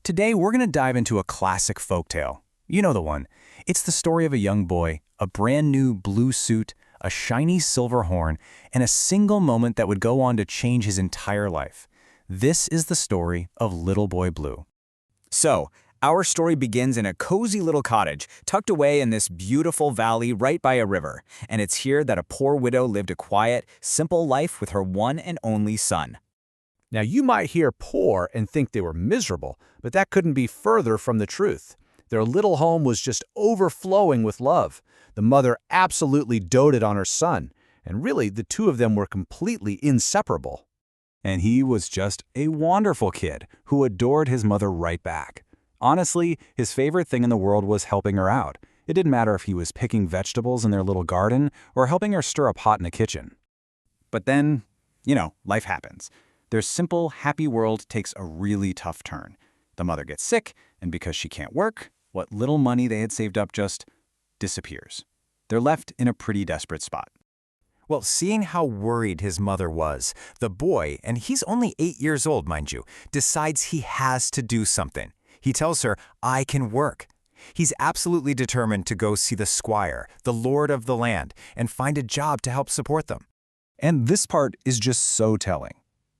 Today, we're going to dive into a classic folktale. You know the one. It's the story of a young boy, a brand new blue suit, a shiny silver horn, and a single moment that would go on to change his entire life. This is the story of Little Boy Blue. So, our story begins in a cozy little cottage tucked away in this beautiful valley right by a river, and it's here that a poor widow lived a quiet, simple life with her one and only son. Now, you might hear poor and think they were miserable, but that couldn't be further from the truth. Their little home was just overflowing with love. The mother absolutely doted on her son, and really, the two of them were completely inseparable. And he was just a wonderful kid who adored his mother right back. Honestly, his favorite thing in the world was helping her out. It didn't matter if he was picking vegetables in their little garden or helping her stir a pot in the kitchen. But then, life happens. Their simple, happy world takes a really tough turn. The mother gets sick, and because she can't work, what little money they had saved up just disappears. They're left in a pretty desperate spot. Well, seeing how worried his mother was, the boy, and he's only 8 years old, mind you, decides he has to do something. He tells her, "I can work." He's absolutely determined to go see the squire, the lord of the land, and find a job to help support them. And this part is just so telling.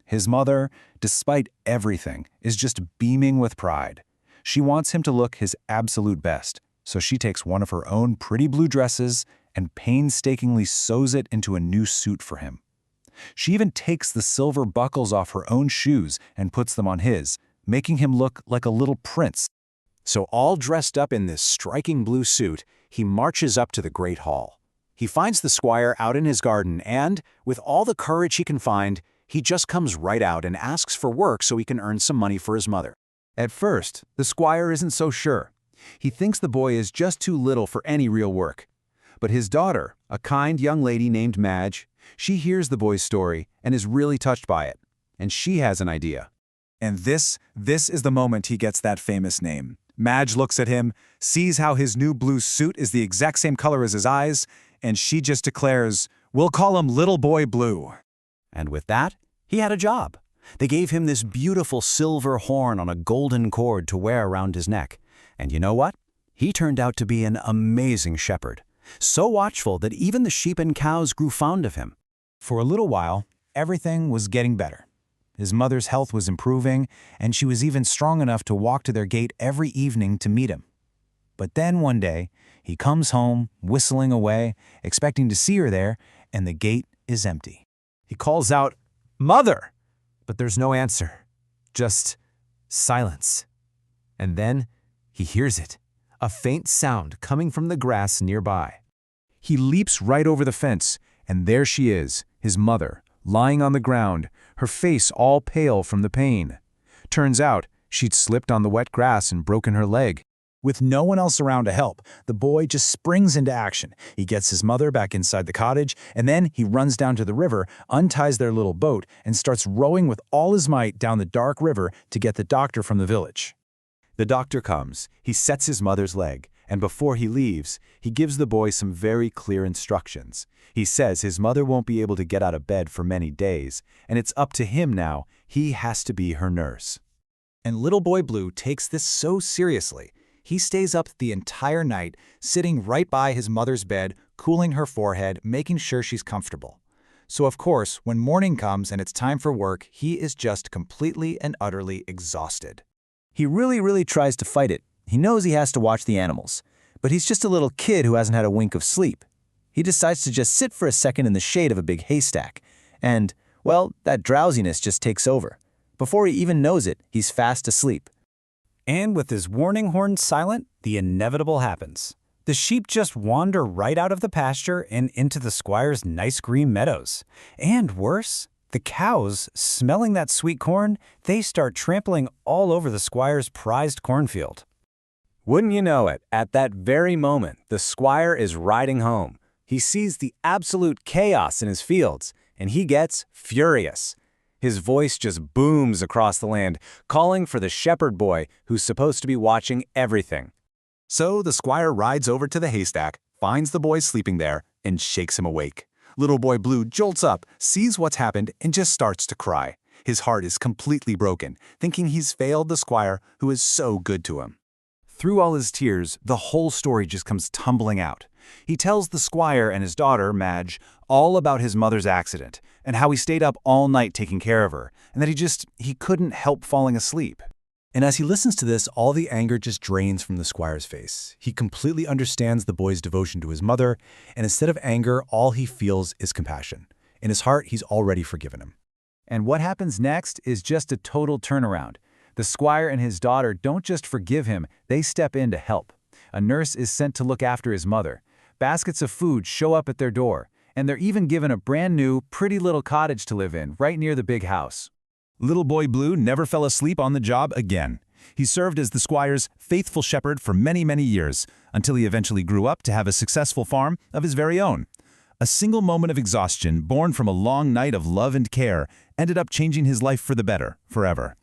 His mother, despite everything, is just beaming with pride. She wants him to look his absolute best, so she takes one of her own pretty blue dresses and painstakingly sews it into a new suit for him. She even takes the silver buckles off her own shoes and puts them on his, making him look like a little prince. So all dressed up in this striking blue suit, he marches up to the great hall. He finds the squire out in his garden and, with all the courage he can find, he just comes right out and asks for work so he can earn some money for his mother. At first, the squire isn't so sure. He thinks the boy is just too little for any real work. But his daughter, a kind young lady named Maj, she hears the boy's story and is really touched by it. And she has an idea. And this is the moment he gets that famous name. Maj looks at him, sees how his new blue suit is the exact same color as his eyes, and she just declares, "We'll call him Little Boy Blue." And with that, he had a job. They gave him this beautiful silver horn on a golden cord to wear around his neck. And you know what? He turned out to be an amazing shepherd. So watchful that even the sheep and cows grew fond of him. For a little while, everything was getting better. His mother's health was improving, and she was even strong enough to walk to their gate every evening to meet him. But then one day, he comes home, whistling away, expecting to see her there, and the gate is empty. He calls out, "Mother!" But there's no answer, just silence. And then he hears it, a faint sound coming from the grass nearby. He leaps right over the fence, and there she is, his mother, lying on the ground, her face all pale from the pain. Turns out, she'd slipped on the wet grass and broken her leg. With no one else around to help, the boy just springs into action. He gets his mother back inside the cottage, and then he runs down to the river, unties their little boat, and starts rowing with all his might down the dark river to get the doctor from the village. The doctor comes, he sets his mother's leg, and before he leaves, he gives the boy some very clear instructions. He says his mother won't be able to get out of bed for many days, and it's up to him now. He has to be her nurse. And Little Boy Blue takes this so seriously. He stays up the entire night, sitting right by his mother's bed, cooling her forehead, making sure she's comfortable. So of course, when morning comes and it's time for work, he is just completely and utterly exhausted. He really tries to fight it. He knows he has to watch the animals, but he's just a little kid who hasn't had a wink of sleep. He decides to just sit for a second in the shade of a big haystack, and, well, that drowsiness just takes over. Before he even knows it, he's fast asleep. And with his warning horn silent, the inevitable happens. The sheep just wander right out of the pasture and into the squire's nice green meadows. And worse, the cows, smelling that sweet corn, they start trampling all over the squire's prized cornfield. Wouldn't you know it, at that very moment, the squire is riding home. He sees the absolute chaos in his fields, and he gets furious. His voice just booms across the land, calling for the shepherd boy who's supposed to be watching everything. So the squire rides over to the haystack, finds the boy sleeping there, and shakes him awake. Little Boy Blue jolts up, sees what's happened, and just starts to cry. His heart is completely broken, thinking he's failed the squire who is so good to him. Through all his tears, the whole story just comes tumbling out. He tells the squire and his daughter, Maj, all about his mother's accident and how he stayed up all night taking care of her, and that he couldn't help falling asleep. And as he listens to this, all the anger just drains from the squire's face. He completely understands the boy's devotion to his mother, and instead of anger, all he feels is compassion. In his heart, he's already forgiven him. And what happens next is just a total turnaround. The squire and his daughter don't just forgive him, they step in to help. A nurse is sent to look after his mother. Baskets of food show up at their door, and they're even given a brand new, pretty little cottage to live in right near the big house. Little Boy Blue never fell asleep on the job again. He served as the squire's faithful shepherd for many, many years, until he eventually grew up to have a successful farm of his very own. A single moment of exhaustion, born from a long night of love and care, ended up changing his life for the better, forever.